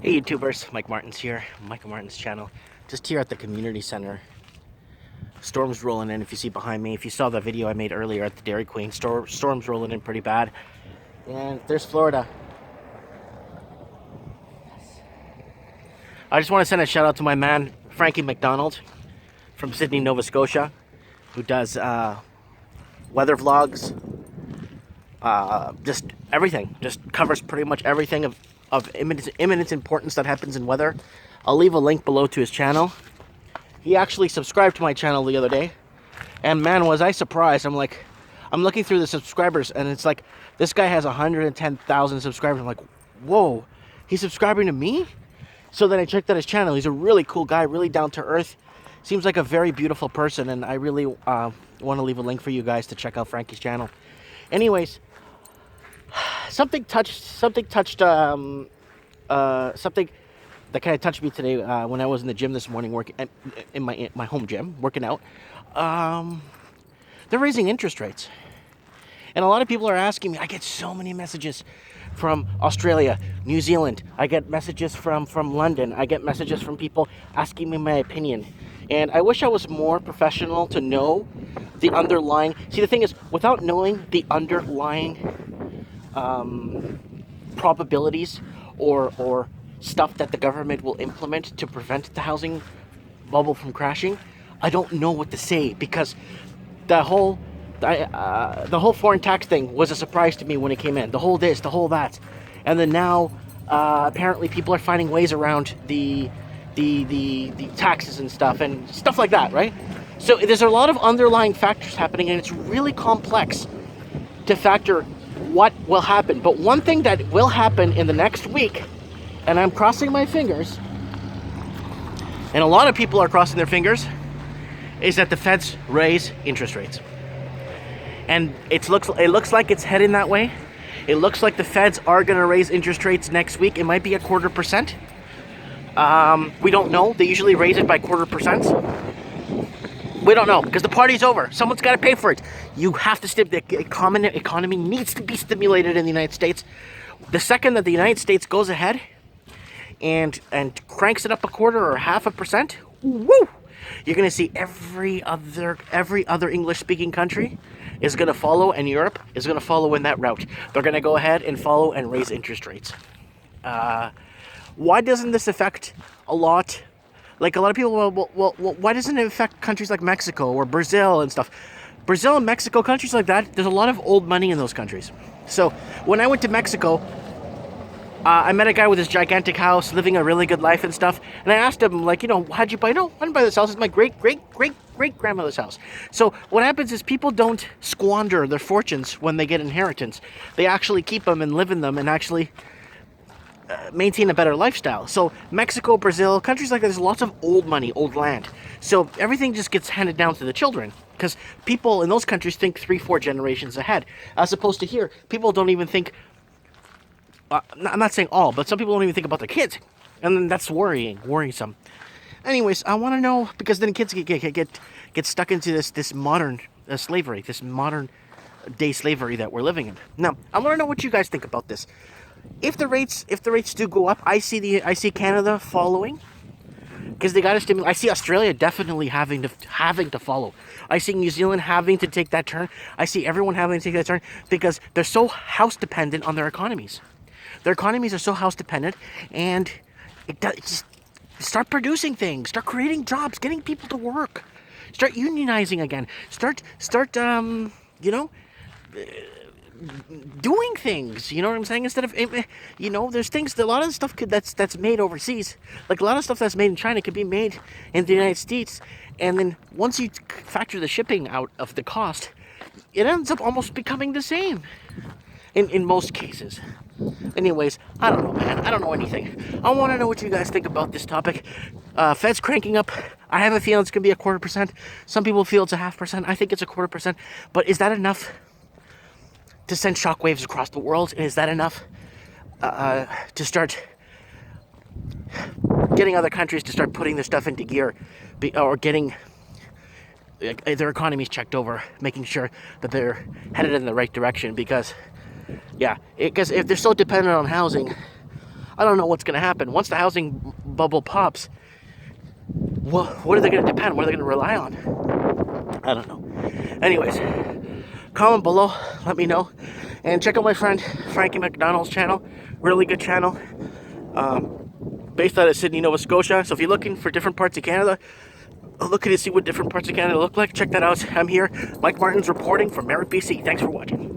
Hey YouTubers, Mike Martin's here, Michael Martin's channel. Just here at the community center. Storm's rolling in, if you see behind me. If you saw the video I made earlier at the Dairy Queen, storm's rolling in pretty bad. And there's Florida. I just want to send a shout out to my man, Frankie McDonald, from Sydney, Nova Scotia, who does weather vlogs. Just everything. Just covers pretty much everything of imminent importance that happens in weather. I'll leave a link below to his channel. He actually subscribed to my channel the other day, and man, was I surprised. I'm looking through the subscribers, and it's like, this guy has 110,000 subscribers. I'm like, whoa, he's subscribing to me? So then I checked out his channel. He's a really cool guy, really down to earth. Seems like a very beautiful person, and I really want to leave a link for you guys to check out Frankie's channel. Anyways, something that kind of touched me today when I was in the gym this morning, working in my home gym, working out. They're raising interest rates, and a lot of people are asking me. I get so many messages from Australia, New Zealand. I get messages from London. I get messages from people asking me my opinion, and I wish I was more professional to know the underlying. See, the thing is, without knowing the underlying probabilities or stuff that the government will implement to prevent the housing bubble from crashing, I don't know what to say, because the whole foreign tax thing was a surprise to me when it came in. The whole this, the whole that, and then now apparently people are finding ways around the taxes and stuff like that, right? So there's a lot of underlying factors happening, and it's really complex to factor what will happen. But one thing that will happen in the next week, and I'm crossing my fingers, and a lot of people are crossing their fingers, is that the Feds raise interest rates. And it looks like it's heading that way. It looks like the Feds are going to raise interest rates next week. It might be 0.25%. We don't know. They usually raise it by 0.25%. We don't know, because the party's over. Someone's got to pay for it. You have to the economy needs to be stimulated in the United States. The second that the United States goes ahead and cranks it up 0.25 or 0.5%, woo! You're going to see every other English-speaking country is going to follow, and Europe is going to follow in that route. They're going to go ahead and follow and raise interest rates. Why doesn't this affect a lot? Like, a lot of people, well, why doesn't it affect countries like Mexico or Brazil and stuff? Brazil and Mexico, countries like that, there's a lot of old money in those countries. So when I went to Mexico, I met a guy with this gigantic house, living a really good life and stuff. And I asked him, like, how'd you buy? No, I didn't buy this house. It's my great-great-great-great-grandmother's house. So what happens is people don't squander their fortunes when they get inheritance. They actually keep them and live in them and actually maintain a better lifestyle. So Mexico, Brazil, countries like that, there's lots of old money, old land. So everything just gets handed down to the children, because people in those countries think 3-4 generations ahead, as opposed to here, people don't even think. I'm not saying all, but some people don't even think about their kids, and then that's worrisome. Anyways, I want to know, because then kids get stuck into this modern slavery, this modern day slavery that we're living in. Now, I want to know what you guys think about this. If the rates do go up, I see Canada following, because they got to stimulate. I see Australia definitely having to follow. I see New Zealand having to take that turn. I see everyone having to take that turn, because they're so house dependent on their economies. Their economies are so house dependent, and just start producing things, start creating jobs, getting people to work, start unionizing again, start doing things, you know what I'm saying? Instead of, there's things, a lot of stuff that's made overseas, like a lot of stuff that's made in China could be made in the United States, and then once you factor the shipping out of the cost, it ends up almost becoming the same in most cases. Anyways, I don't know, man. I don't know anything. I want to know what you guys think about this topic. Fed's cranking up. I have a feeling it's going to be 0.25%. Some people feel it's 0.5%. I think it's 0.25%. But is that enough to send shockwaves across the world? And is that enough to start getting other countries to start putting their stuff into gear, or getting their economies checked over, making sure that they're headed in the right direction? Because if they're so dependent on housing, I don't know what's going to happen. Once the housing bubble pops, what are they going to depend? What are they going to rely on? I don't know. Anyways, comment below, let me know. And check out my friend Frankie McDonald's channel. Really good channel. Based out of Sydney, Nova Scotia. So if you're looking for different parts of Canada, looking to see what different parts of Canada look like, check that out. I'm here. Mike Martin's reporting from Merritt, BC. Thanks for watching.